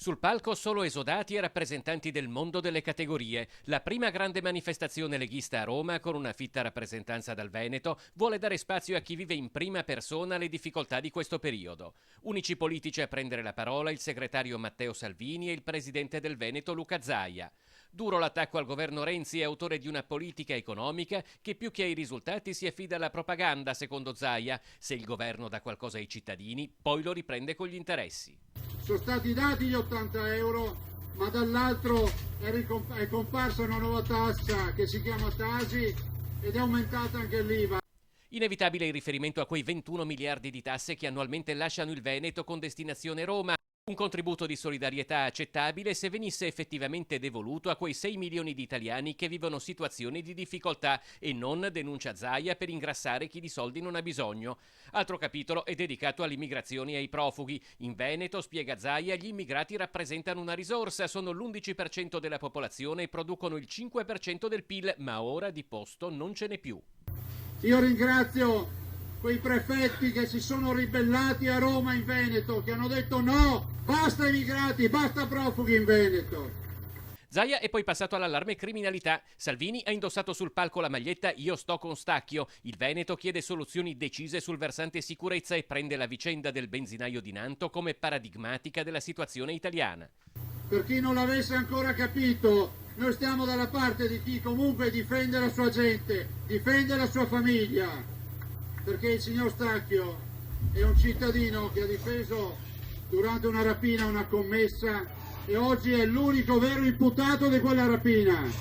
Sul palco solo esodati e rappresentanti del mondo delle categorie. La prima grande manifestazione leghista a Roma, con una fitta rappresentanza dal Veneto, vuole dare spazio a chi vive in prima persona le difficoltà di questo periodo. Unici politici a prendere la parola il segretario Matteo Salvini e il presidente del Veneto Luca Zaia. Duro l'attacco al governo Renzi, autore di una politica economica che più che ai risultati si affida alla propaganda, secondo Zaia. Se il governo dà qualcosa ai cittadini, poi lo riprende con gli interessi. Sono stati dati gli 80 euro, ma dall'altro è comparsa una nuova tassa che si chiama Tasi ed è aumentata anche l'IVA. Inevitabile il riferimento a quei 21 miliardi di tasse che annualmente lasciano il Veneto con destinazione Roma. Un contributo di solidarietà accettabile se venisse effettivamente devoluto a quei 6 milioni di italiani che vivono situazioni di difficoltà e non, denuncia Zaia, per ingrassare chi di soldi non ha bisogno. Altro capitolo è dedicato all'immigrazione e ai profughi. In Veneto, spiega Zaia, gli immigrati rappresentano una risorsa, sono l'11% della popolazione e producono il 5% del PIL, ma ora di posto non ce n'è più. Io ringrazio quei prefetti che si sono ribellati a Roma in Veneto, che hanno detto no, basta immigrati, basta profughi in Veneto. Zaia è poi passato all'allarme criminalità. Salvini ha indossato sul palco la maglietta "Io sto con Stacchio". Il Veneto chiede soluzioni decise sul versante sicurezza e prende la vicenda del benzinaio di Nanto come paradigmatica della situazione italiana. Per chi non l'avesse ancora capito, noi stiamo dalla parte di chi comunque difende la sua gente, difende la sua famiglia, perché il signor Stacchio è un cittadino che ha difeso durante una rapina una commessa e oggi è l'unico vero imputato di quella rapina.